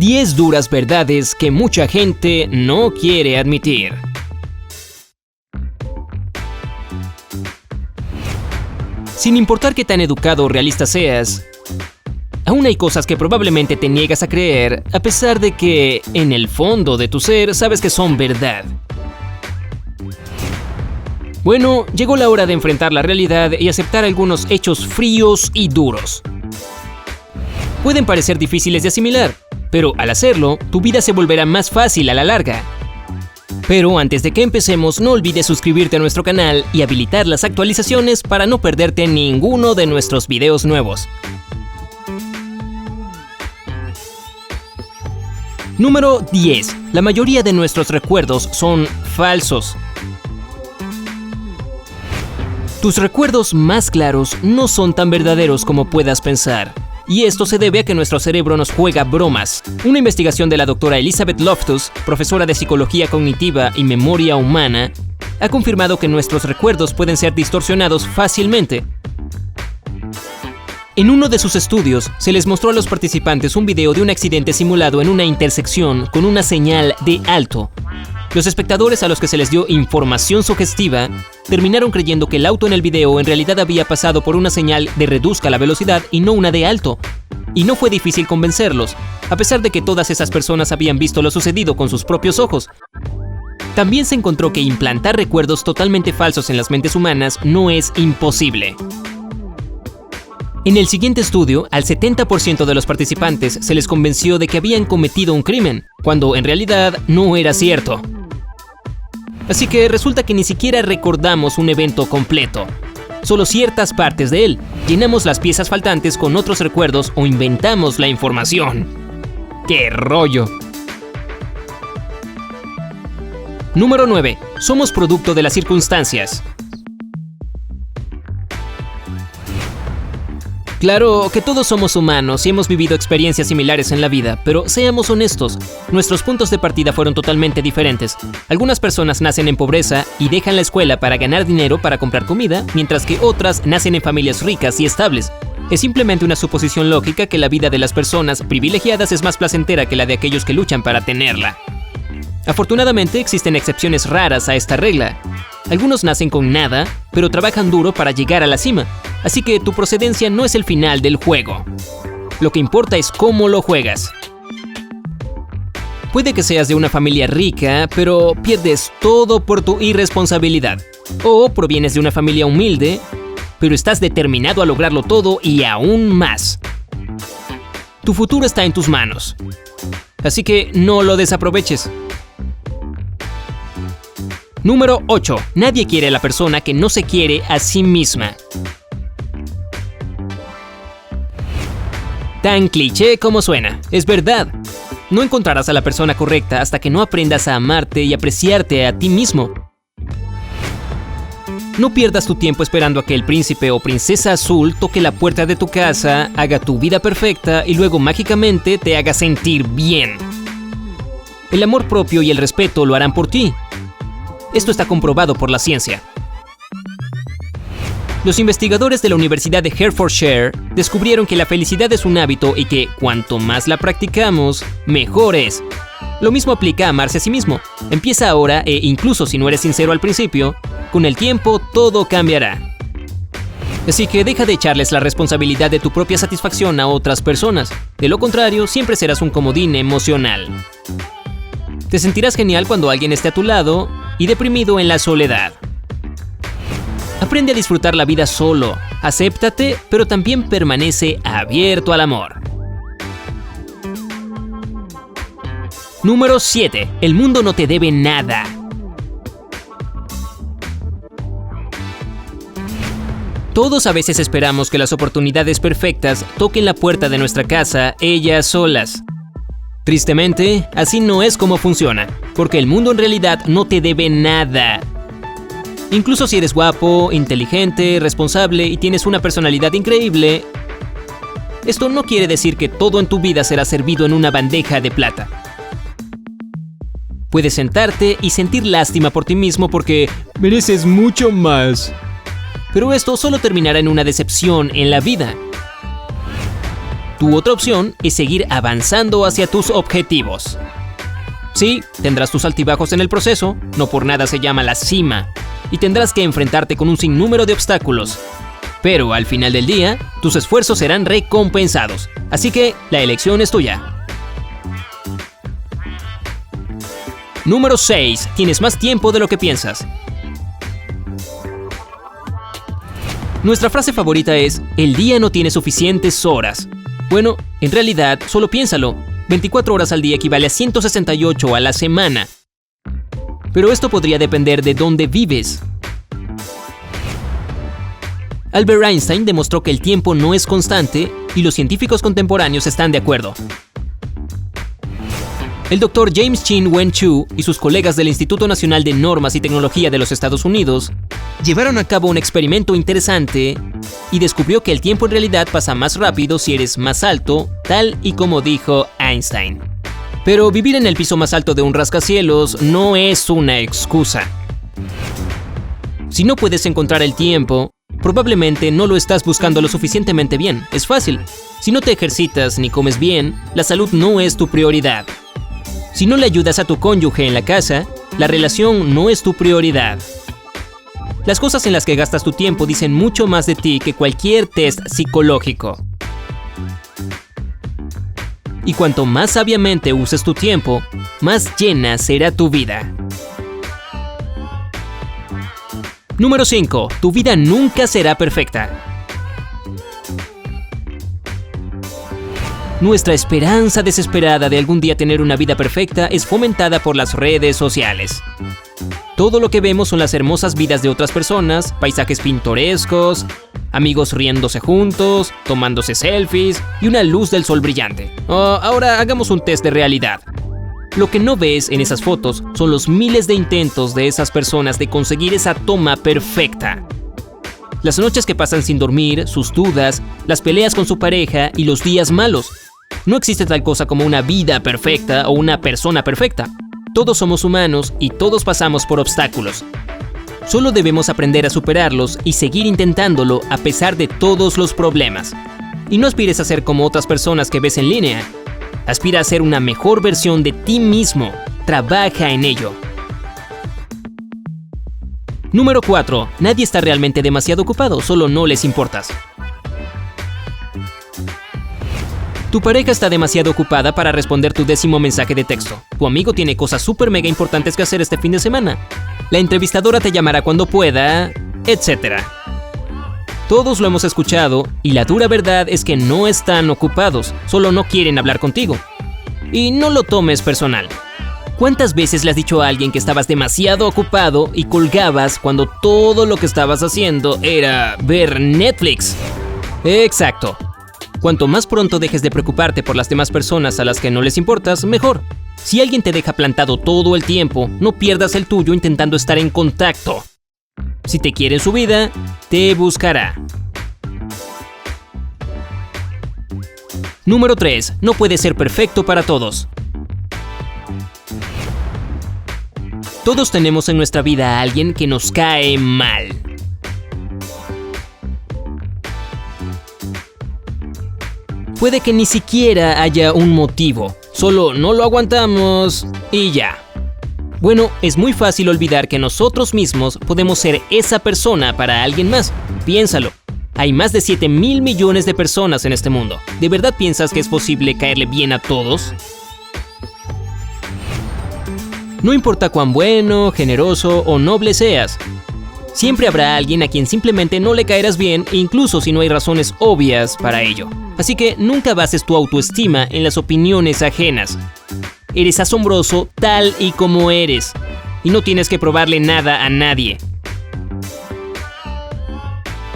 10 duras verdades que mucha gente no quiere admitir. Sin importar qué tan educado o realista seas, aún hay cosas que probablemente te niegas a creer, a pesar de que, en el fondo de tu ser, sabes que son verdad. Bueno, llegó la hora de enfrentar la realidad y aceptar algunos hechos fríos y duros. Pueden parecer difíciles de asimilar, pero al hacerlo, tu vida se volverá más fácil a la larga. Pero antes de que empecemos, no olvides suscribirte a nuestro canal y habilitar las actualizaciones para no perderte ninguno de nuestros videos nuevos. Número 10. La mayoría de nuestros recuerdos son falsos. Tus recuerdos más claros no son tan verdaderos como puedas pensar. Y esto se debe a que nuestro cerebro nos juega bromas. Una investigación de la doctora Elizabeth Loftus, profesora de Psicología Cognitiva y Memoria Humana, ha confirmado que nuestros recuerdos pueden ser distorsionados fácilmente. En uno de sus estudios, se les mostró a los participantes un video de un accidente simulado en una intersección con una señal de alto. Los espectadores a los que se les dio información sugestiva terminaron creyendo que el auto en el video en realidad había pasado por una señal de reduzca la velocidad y no una de alto. Y no fue difícil convencerlos, a pesar de que todas esas personas habían visto lo sucedido con sus propios ojos. También se encontró que implantar recuerdos totalmente falsos en las mentes humanas no es imposible. En el siguiente estudio, al 70% de los participantes se les convenció de que habían cometido un crimen, cuando en realidad no era cierto. Así que resulta que ni siquiera recordamos un evento completo, solo ciertas partes de él. Llenamos las piezas faltantes con otros recuerdos o inventamos la información. ¡Qué rollo! Número 9. Somos producto de las circunstancias. Claro que todos somos humanos y hemos vivido experiencias similares en la vida, pero seamos honestos, nuestros puntos de partida fueron totalmente diferentes. Algunas personas nacen en pobreza y dejan la escuela para ganar dinero para comprar comida, mientras que otras nacen en familias ricas y estables. Es simplemente una suposición lógica que la vida de las personas privilegiadas es más placentera que la de aquellos que luchan para tenerla. Afortunadamente existen excepciones raras a esta regla. Algunos nacen con nada, pero trabajan duro para llegar a la cima. Así que tu procedencia no es el final del juego. Lo que importa es cómo lo juegas. Puede que seas de una familia rica, pero pierdes todo por tu irresponsabilidad. O provienes de una familia humilde, pero estás determinado a lograrlo todo y aún más. Tu futuro está en tus manos. Así que no lo desaproveches. Número 8. Nadie quiere a la persona que no se quiere a sí misma. Tan cliché como suena, es verdad. No encontrarás a la persona correcta hasta que no aprendas a amarte y apreciarte a ti mismo. No pierdas tu tiempo esperando a que el príncipe o princesa azul toque la puerta de tu casa, haga tu vida perfecta y luego mágicamente te haga sentir bien. El amor propio y el respeto lo harán por ti. Esto está comprobado por la ciencia. Los investigadores de la Universidad de Hertfordshire descubrieron que la felicidad es un hábito y que cuanto más la practicamos, mejor es. Lo mismo aplica a amarse a sí mismo. Empieza ahora e incluso si no eres sincero al principio, con el tiempo todo cambiará. Así que deja de echarles la responsabilidad de tu propia satisfacción a otras personas. De lo contrario, siempre serás un comodín emocional. Te sentirás genial cuando alguien esté a tu lado y deprimido en la soledad. Aprende a disfrutar la vida solo, acéptate, pero también permanece abierto al amor. Número 7. El mundo no te debe nada. Todos a veces esperamos que las oportunidades perfectas toquen la puerta de nuestra casa ellas solas. Tristemente, así no es como funciona, porque el mundo en realidad no te debe nada. Incluso si eres guapo, inteligente, responsable y tienes una personalidad increíble, esto no quiere decir que todo en tu vida será servido en una bandeja de plata. Puedes sentarte y sentir lástima por ti mismo porque mereces mucho más. Pero esto solo terminará en una decepción en la vida. Tu otra opción es seguir avanzando hacia tus objetivos. Sí, tendrás tus altibajos en el proceso, no por nada se llama la cima, y tendrás que enfrentarte con un sinnúmero de obstáculos. Pero al final del día, tus esfuerzos serán recompensados, así que la elección es tuya. Número 6. Tienes más tiempo de lo que piensas. Nuestra frase favorita es: el día no tiene suficientes horas. Bueno, en realidad, solo piénsalo. 24 horas al día equivale a 168 a la semana. Pero esto podría depender de dónde vives. Albert Einstein demostró que el tiempo no es constante y los científicos contemporáneos están de acuerdo. El Dr. James Chin-Wen Chu y sus colegas del Instituto Nacional de Normas y Tecnología de los Estados Unidos llevaron a cabo un experimento interesante y descubrió que el tiempo en realidad pasa más rápido si eres más alto, tal y como dijo Einstein. Pero vivir en el piso más alto de un rascacielos no es una excusa. Si no puedes encontrar el tiempo, probablemente no lo estás buscando lo suficientemente bien. Es fácil. Si no te ejercitas ni comes bien, la salud no es tu prioridad. Si no le ayudas a tu cónyuge en la casa, la relación no es tu prioridad. Las cosas en las que gastas tu tiempo dicen mucho más de ti que cualquier test psicológico. Y cuanto más sabiamente uses tu tiempo, más llena será tu vida. Número 5. Tu vida nunca será perfecta. Nuestra esperanza desesperada de algún día tener una vida perfecta es fomentada por las redes sociales. Todo lo que vemos son las hermosas vidas de otras personas, paisajes pintorescos, amigos riéndose juntos, tomándose selfies y una luz del sol brillante. Ahora hagamos un test de realidad. Lo que no ves en esas fotos son los miles de intentos de esas personas de conseguir esa toma perfecta. Las noches que pasan sin dormir, sus dudas, las peleas con su pareja y los días malos. No existe tal cosa como una vida perfecta o una persona perfecta. Todos somos humanos y todos pasamos por obstáculos. Solo debemos aprender a superarlos y seguir intentándolo a pesar de todos los problemas. Y no aspires a ser como otras personas que ves en línea. Aspira a ser una mejor versión de ti mismo. Trabaja en ello. Número 4. Nadie está realmente demasiado ocupado, solo no les importas. Tu pareja está demasiado ocupada para responder tu 10º mensaje de texto. Tu amigo tiene cosas súper mega importantes que hacer este fin de semana. La entrevistadora te llamará cuando pueda, etc. Todos lo hemos escuchado y la dura verdad es que no están ocupados, solo no quieren hablar contigo. Y no lo tomes personal. ¿Cuántas veces le has dicho a alguien que estabas demasiado ocupado y colgabas cuando todo lo que estabas haciendo era ver Netflix? Exacto. Cuanto más pronto dejes de preocuparte por las demás personas a las que no les importas, mejor. Si alguien te deja plantado todo el tiempo, no pierdas el tuyo intentando estar en contacto. Si te quiere en su vida, te buscará. Número 3. No puedes ser perfecto para todos. Todos tenemos en nuestra vida a alguien que nos cae mal. Puede que ni siquiera haya un motivo, solo no lo aguantamos y ya. Bueno, es muy fácil olvidar que nosotros mismos podemos ser esa persona para alguien más. Piénsalo. Hay más de 7,000 millones de personas en este mundo. ¿De verdad piensas que es posible caerle bien a todos? No importa cuán bueno, generoso o noble seas, siempre habrá alguien a quien simplemente no le caerás bien, incluso si no hay razones obvias para ello. Así que nunca bases tu autoestima en las opiniones ajenas. Eres asombroso tal y como eres, y no tienes que probarle nada a nadie.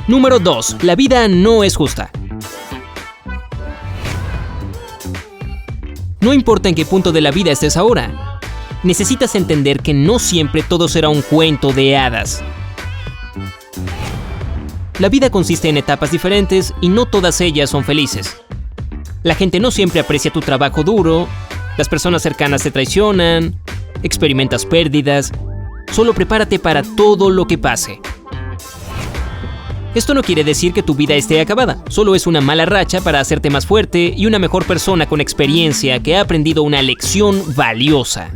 Número 2. La vida no es justa. No importa en qué punto de la vida estés ahora. Necesitas entender que no siempre todo será un cuento de hadas. La vida consiste en etapas diferentes y no todas ellas son felices. La gente no siempre aprecia tu trabajo duro, las personas cercanas te traicionan, experimentas pérdidas. Solo prepárate para todo lo que pase. Esto no quiere decir que tu vida esté acabada, solo es una mala racha para hacerte más fuerte y una mejor persona con experiencia que ha aprendido una lección valiosa.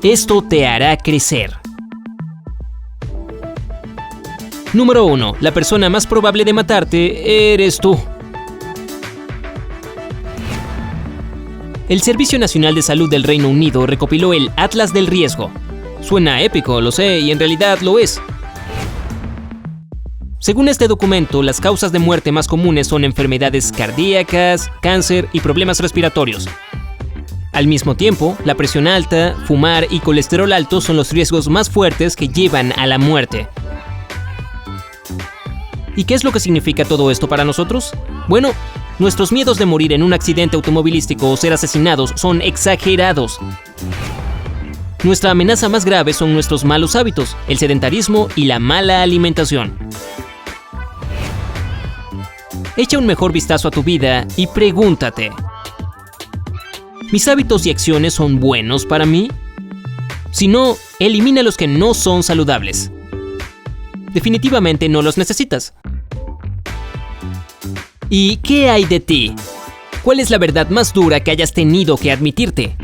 Esto te hará crecer. Número 1. La persona más probable de matarte eres tú. El Servicio Nacional de Salud del Reino Unido recopiló el Atlas del Riesgo. Suena épico, lo sé, y en realidad lo es. Según este documento, las causas de muerte más comunes son enfermedades cardíacas, cáncer y problemas respiratorios. Al mismo tiempo, la presión alta, fumar y colesterol alto son los riesgos más fuertes que llevan a la muerte. ¿Y qué es lo que significa todo esto para nosotros? Bueno, nuestros miedos de morir en un accidente automovilístico o ser asesinados son exagerados. Nuestra amenaza más grave son nuestros malos hábitos, el sedentarismo y la mala alimentación. Echa un mejor vistazo a tu vida y pregúntate: ¿mis hábitos y acciones son buenos para mí? Si no, elimina los que no son saludables. Definitivamente no los necesitas. ¿Y qué hay de ti? ¿Cuál es la verdad más dura que hayas tenido que admitirte?